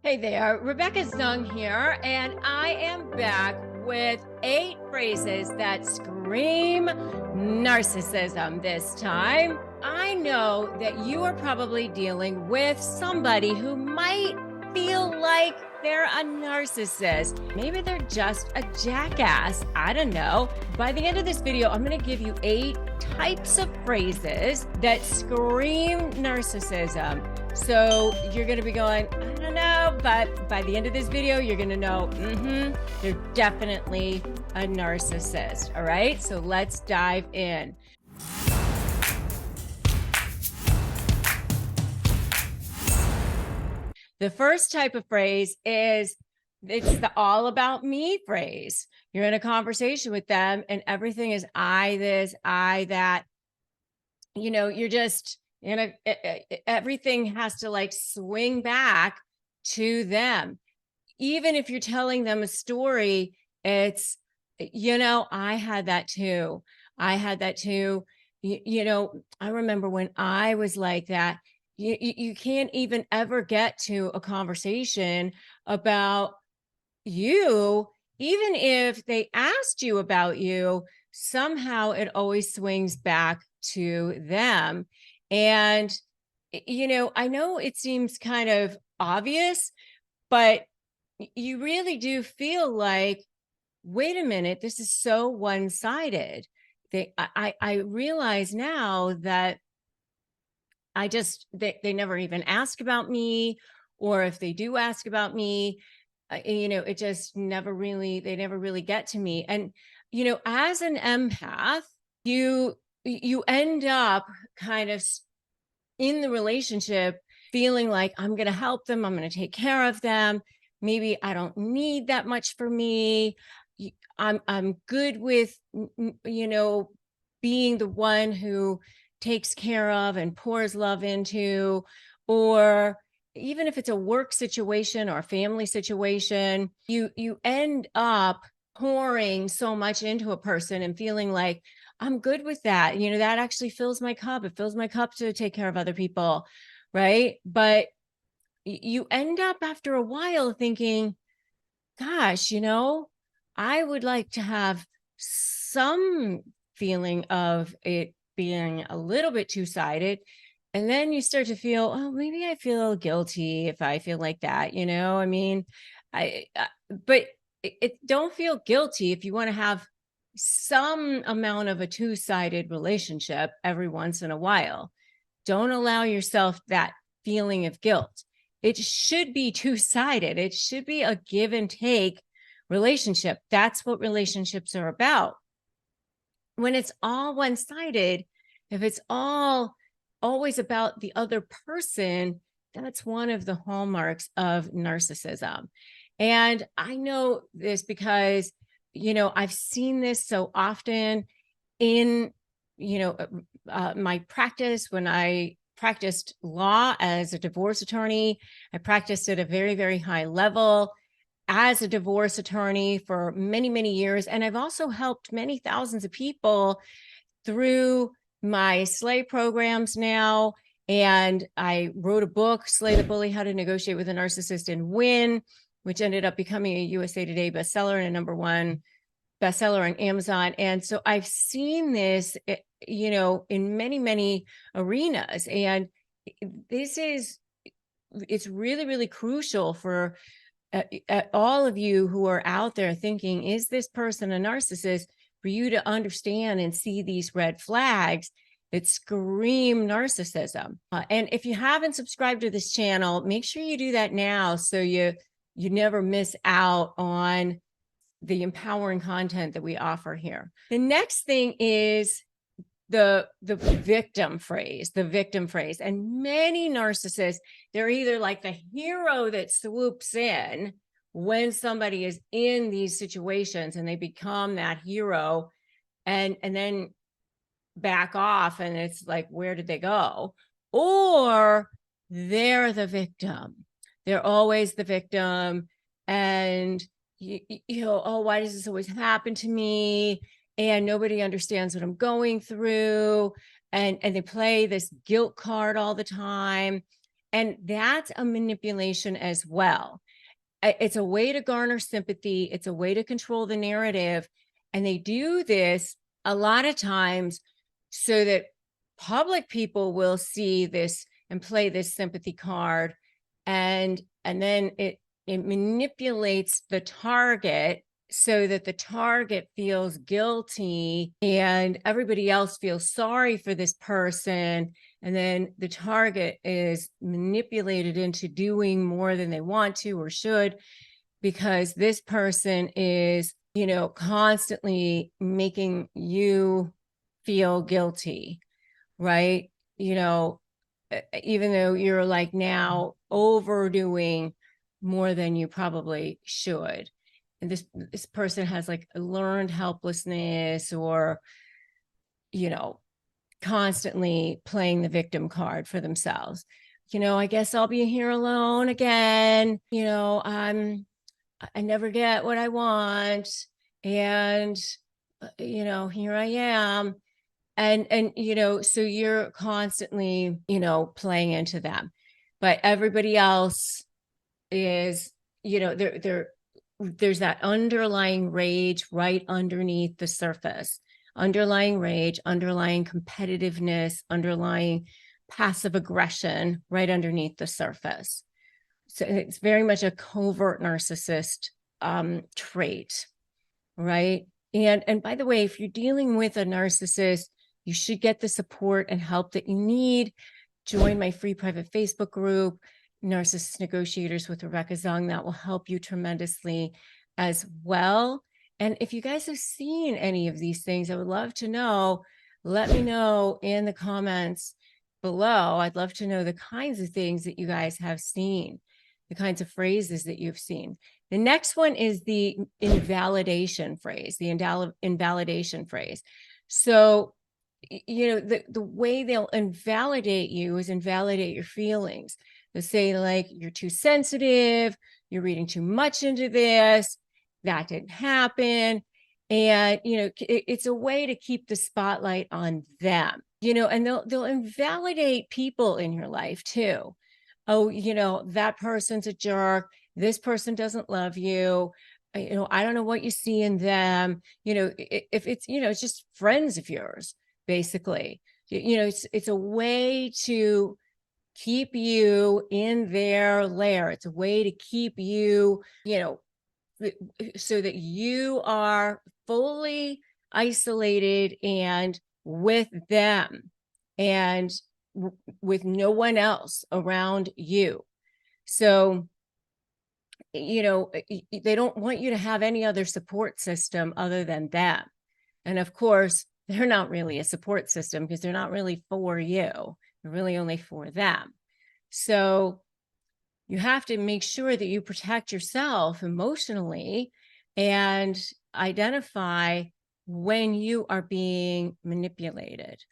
Hey there, Rebecca Zung here, and I am back with 8 phrases that scream narcissism this time. I know that you are probably dealing with somebody who might feel like they're a narcissist. Maybe they're just a jackass. I don't know. By the end of this video, I'm going to give you 8 types of phrases that scream narcissism. So you're going to be going, I don't know, but by the end of this video, you're going to know, they're definitely a narcissist. All right. So let's dive in. The first type of phrase is it's the all about me phrase. You're in a conversation with them and everything is I this, I that. You know, you're just, everything has to like swing back to them. Even if you're telling them a story, it's, I had that too. I had that too. I remember when I was like that, you can't even ever get to a conversation about you, even if they asked you about you, somehow it always swings back to them. And, I know it seems kind of obvious, but you really do feel like, wait a minute, this is so one-sided. I realize now that they never even ask about me, or if they do ask about me, it just they never really get to me. And, as an empath, you end up kind of in the relationship feeling like I'm going to help them. I'm going to take care of them. Maybe I don't need that much for me. I'm good with, being the one who takes care of and pours love into, or even if it's a work situation or a family situation, you end up pouring so much into a person and feeling like I'm good with that. That actually fills my cup. It fills my cup to take care of other people, right? But you end up after a while thinking, gosh, I would like to have some feeling of it being a little bit two-sided. And then you start to feel, oh, maybe I feel guilty if I feel like that, I mean, but don't feel guilty if you want to have some amount of a two-sided relationship every once in a while. Don't allow yourself that feeling of guilt. It should be two-sided. It should be a give and take relationship. That's what relationships are about. When it's all one-sided, if it's all always about the other person, that's one of the hallmarks of narcissism. And I know this because, I've seen this so often in, my practice. When I practiced law as a divorce attorney, I practiced at a very, very high level as a divorce attorney for many, many years. And I've also helped many thousands of people through my Slay programs now. And I wrote a book, Slay the Bully, How to Negotiate with a Narcissist and Win, which ended up becoming a USA Today bestseller and a #1 bestseller on Amazon. And so I've seen this, in many, many arenas. And it's really, really crucial for all of you who are out there thinking, is this person a narcissist? For you to understand and see these red flags that scream narcissism. And if you haven't subscribed to this channel, make sure you do that now, so you never miss out on the empowering content that we offer here. The next thing is the victim phrase, And many narcissists, they're either like the hero that swoops in when somebody is in these situations, and they become that hero and then back off, and it's like, where did they go? Or they're the victim. They're always the victim. And oh, why does this always happen to me? And nobody understands what I'm going through. And they play this guilt card all the time. And that's a manipulation as well. It's a way to garner sympathy. It's a way to control the narrative. And they do this a lot of times so that public people will see this and play this sympathy card. And then it manipulates the target so that the target feels guilty and everybody else feels sorry for this person. And then the target is manipulated into doing more than they want to or should, because this person is, constantly making you feel guilty, right? Even though you're like now overdoing more than you probably should. And this person has like learned helplessness or, constantly playing the victim card for themselves. I guess I'll be here alone again. I never get what I want. And, here I am. And so you're constantly, playing into them. But everybody else is, there's that underlying rage right underneath the surface. Underlying rage, underlying competitiveness, underlying passive aggression right underneath the surface. So it's very much a covert narcissist trait, right? And by the way, if you're dealing with a narcissist, you should get the support and help that you need. Join my free private Facebook group, Narcissist Negotiators with Rebecca Zung. That will help you tremendously as well. And if you guys have seen any of these things, I would love to know. Let me know in the comments below. I'd love to know the kinds of things that you guys have seen, the kinds of phrases that you've seen. The next one is the invalidation phrase, the invalidation phrase. So, the way they'll invalidate you is invalidate your feelings. They'll say like, you're too sensitive, you're reading too much into this, that didn't happen. And, it's a way to keep the spotlight on them, and they'll invalidate people in your life too. Oh, that person's a jerk. This person doesn't love you. I don't know what you see in them. If it's, it's just friends of yours, basically, it's a way to keep you in their lair. It's a way to keep you, so that you are fully isolated and with them and with no one else around you. So, they don't want you to have any other support system other than them. And of course, they're not really a support system because they're not really for you. They're really only for them. So you have to make sure that you protect yourself emotionally and identify when you are being manipulated.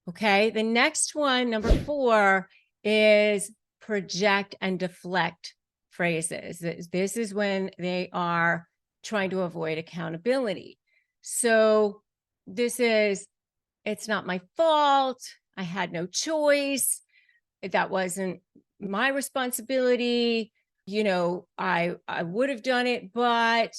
Okay. The next one, number 4, is project and deflect phrases. This is when they are trying to avoid accountability. So this is, it's not my fault. I had no choice. That wasn't my responsibility. I would have done it, but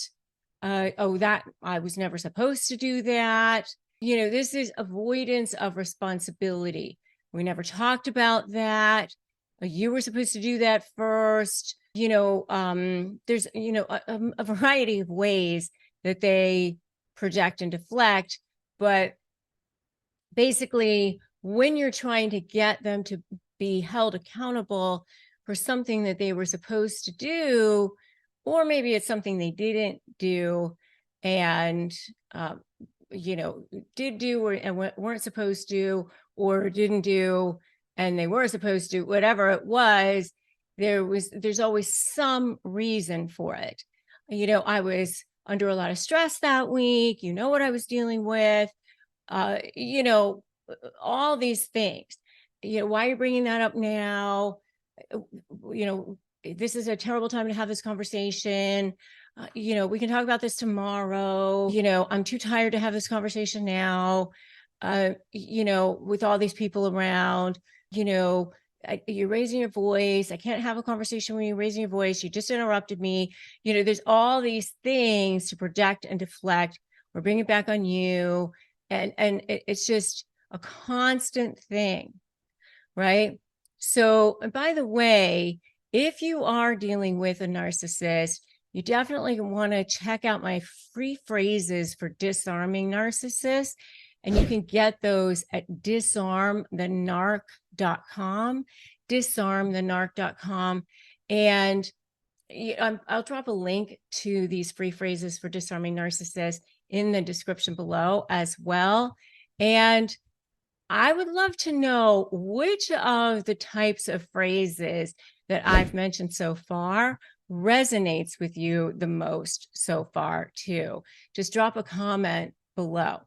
that I was never supposed to do that. This is avoidance of responsibility. We never talked about that. You were supposed to do that first. There's, a variety of ways that they project and deflect, but basically when you're trying to get them to be held accountable for something that they were supposed to do, or maybe it's something they didn't do and, did do and weren't supposed to, or didn't do and they were supposed to, whatever it was, there's always some reason for it. I was under a lot of stress that week, what I was dealing with, all these things. Why are you bringing that up now? This is a terrible time to have this conversation. We can talk about this tomorrow. I'm too tired to have this conversation now. With all these people around, you're raising your voice. I can't have a conversation when you're raising your voice. You just interrupted me. There's all these things to project and deflect or bring it back on you. And it's just a constant thing, right? So, and by the way, if you are dealing with a narcissist, you definitely want to check out my free phrases for disarming narcissists. And you can get those at disarmthenarc.com, disarmthenarc.com. And I'll drop a link to these free phrases for disarming narcissists in the description below as well. And I would love to know which of the types of phrases that I've mentioned so far resonates with you the most so far too. Just drop a comment below.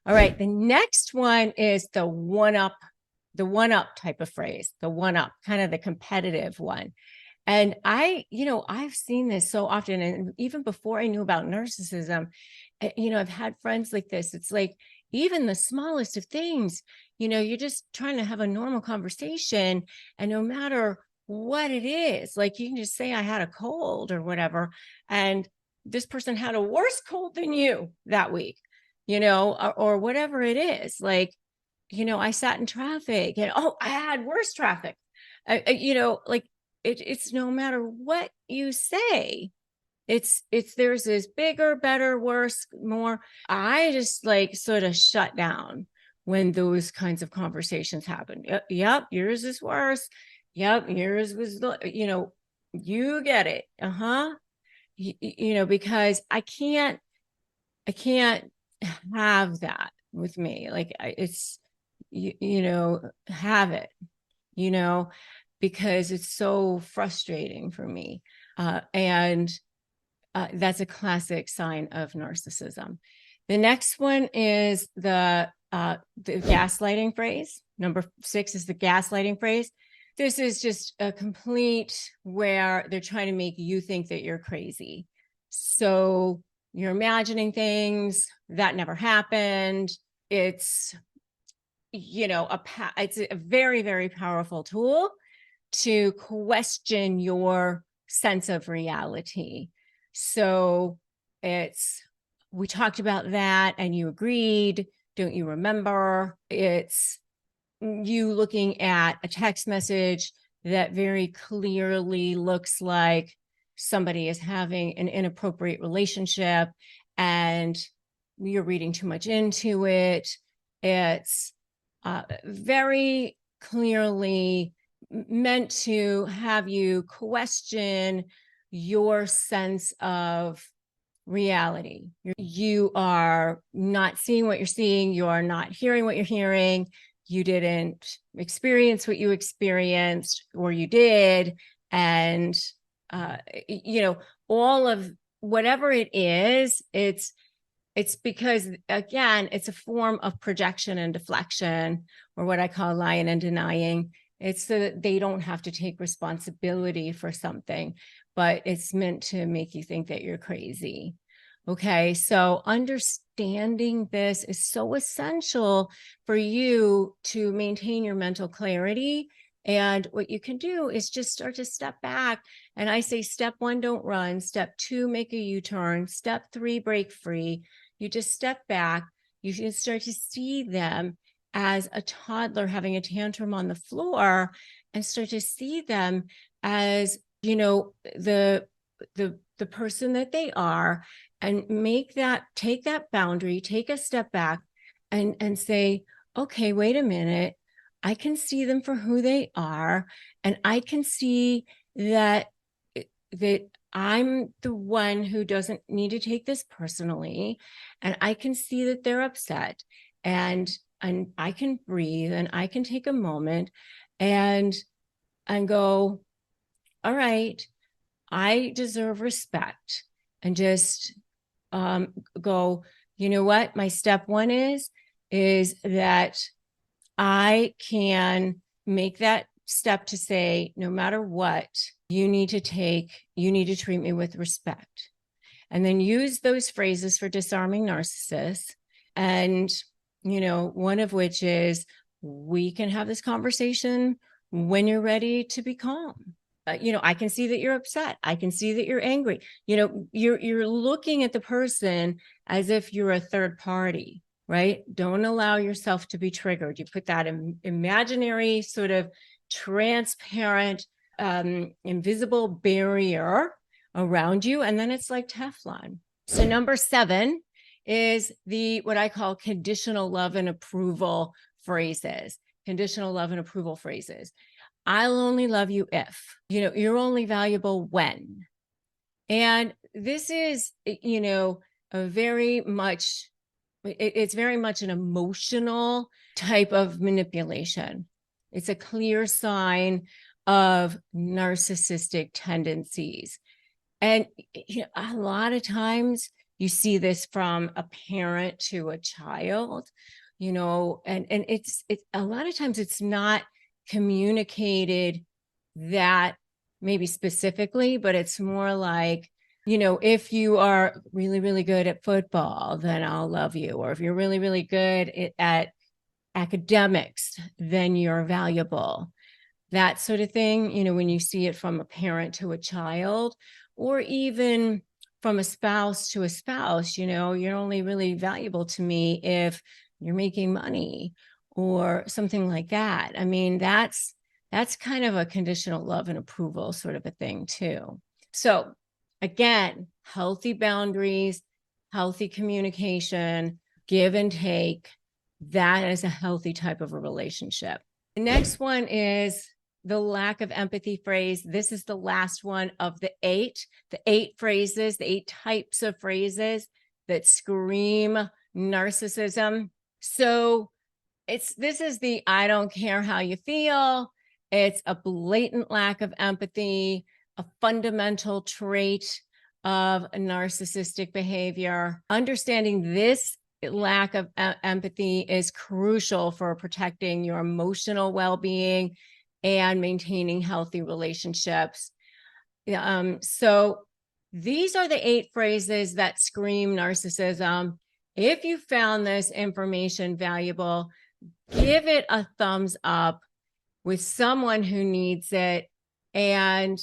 All right, the next one is the one-up type of phrase, the one-up, kind of the competitive one. And I've seen this so often, and even before I knew about narcissism, I've had friends like this. It's like, even the smallest of things, you're just trying to have a normal conversation, and no matter what it is, like you can just say, I had a cold or whatever, and this person had a worse cold than you that week, or whatever it is. Like, I sat in traffic and, oh, I had worse traffic. Like it's no matter what you say, it's there's this bigger, better, worse, more. I just like sort of shut down when those kinds of conversations happen. Yep, yours is worse. Yep, yours was, you get it. Because I can't have that with me. Like it's, have it, because it's so frustrating for me. And that's a classic sign of narcissism. The next one is the gaslighting phrase. Number 6 is the gaslighting phrase. This is just a complete where they're trying to make you think that you're crazy. So you're imagining things that never happened. It's, it's a very, very powerful tool to question your sense of reality. So we talked about that and you agreed. Don't you remember? It's you looking at a text message that very clearly looks like somebody is having an inappropriate relationship and you're reading too much into it. It's very clearly meant to have you question your sense of reality. You are not seeing what you're seeing. You are not hearing what you're hearing. You didn't experience what you experienced, or you did. And, all of whatever it is, it's because, again, it's a form of projection and deflection, or what I call lying and denying. It's so that they don't have to take responsibility for something, but it's meant to make you think that you're crazy. Okay, so understanding this is so essential for you to maintain your mental clarity. And what you can do is just start to step back. And I say, step 1, don't run. Step 2, make a U-turn. Step 3, break free. You just step back. You can start to see them as a toddler having a tantrum on the floor, and start to see them as, the person that they are, and take that boundary, take a step back and say, okay, wait a minute. I can see them for who they are. And I can see that I'm the one who doesn't need to take this personally. And I can see that they're upset, and I can breathe, and I can take a moment and go, all right, I deserve respect. And just go, you know what? My step 1 is that I can make that step to say, no matter what, you need to treat me with respect. And then use those phrases for disarming narcissists. And, one of which is, we can have this conversation when you're ready to be calm. I can see that you're upset. I can see that you're angry. You're looking at the person as if you're a third party, right? Don't allow yourself to be triggered. You put that imaginary sort of transparent, invisible barrier around you, and then it's like Teflon. So number 7 is what I call conditional love and approval phrases. Conditional love and approval phrases. I'll only love you if, you're only valuable when. And this is, a very much, it's very much an emotional type of manipulation. It's a clear sign of narcissistic tendencies. And a lot of times you see this from a parent to a child, and it's a lot of times it's not communicated that maybe specifically, but it's more like, if you are really, really good at football, then I'll love you. Or if you're really, really good at academics, then you're valuable. That sort of thing, when you see it from a parent to a child, or even from a spouse to a spouse, you're only really valuable to me if you're making money or something like that. I mean, that's kind of a conditional love and approval sort of a thing too. So again, healthy boundaries, healthy communication, give and take. That is a healthy type of a relationship. The next one is the lack of empathy phrase. This is the last one of the 8 phrases, the 8 types of phrases that scream narcissism. So this is the I don't care how you feel. It's a blatant lack of empathy, a fundamental trait of a narcissistic behavior. Understanding this lack of empathy is crucial for protecting your emotional well-being and maintaining healthy relationships. So these are the 8 phrases that scream narcissism. If you found this information valuable, give it a thumbs up with someone who needs it, and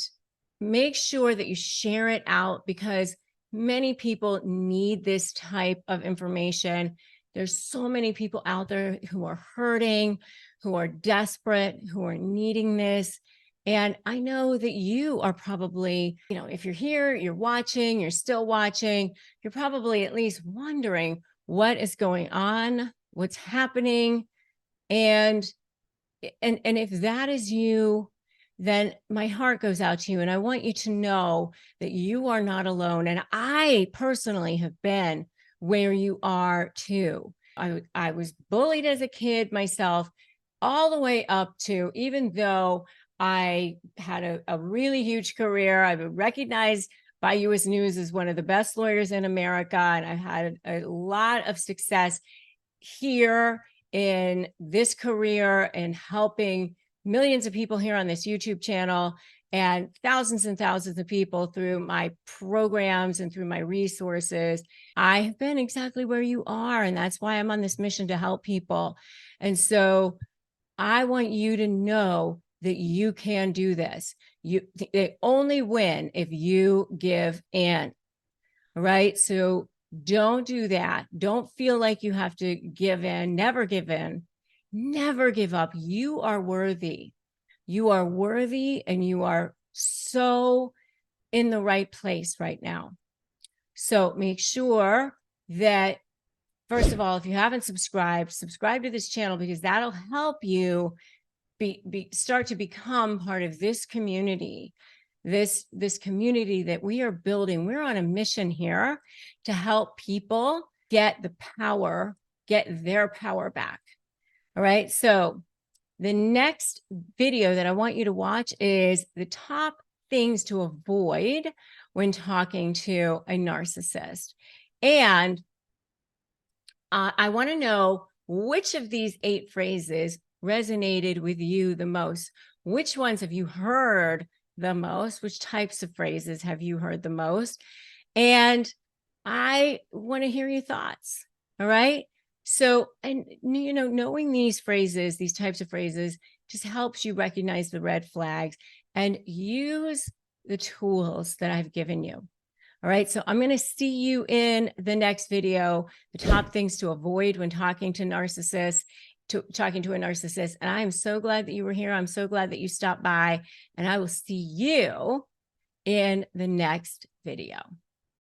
make sure that you share it out, because many people need this type of information. There's so many people out there who are hurting, who are desperate, who are needing this. And I know that you are probably, if you're here, you're watching, you're still watching, you're probably at least wondering what is going on, what's happening. And if that is you, then my heart goes out to you. And I want you to know that you are not alone. And I personally have been where you are too. I was bullied as a kid myself, all the way up to, even though I had a really huge career, I've been recognized by U.S. News as one of the best lawyers in America. And I've had a lot of success here in this career and helping millions of people here on this YouTube channel and thousands of people through my programs and through my resources. I have been exactly where you are. And that's why I'm on this mission to help people. And so I want you to know that you can do this. They only win if you give in. Right? So don't do that. Don't feel like you have to give in. Never give in. Never give up. You are worthy. You are worthy, and you are so in the right place right now. So make sure that, first of all, if you haven't subscribed, subscribe to this channel, because that'll help you start to become part of this community. This community that we are building. We're on a mission here to help people get their power back. All right. So the next video that I want you to watch is the top things to avoid when talking to a narcissist. And I want to know which of these 8 phrases resonated with you the most. Which ones have you heard the most? Which types of phrases have you heard the most? And I want to hear your thoughts. All right. So, and knowing these phrases, these types of phrases, just helps you recognize the red flags and use the tools that I've given you. All right. So I'm going to see you in the next video, the top things to avoid when talking to narcissists, talking to a narcissist. And I am so glad that you were here. I'm so glad that you stopped by, and I will see you in the next video.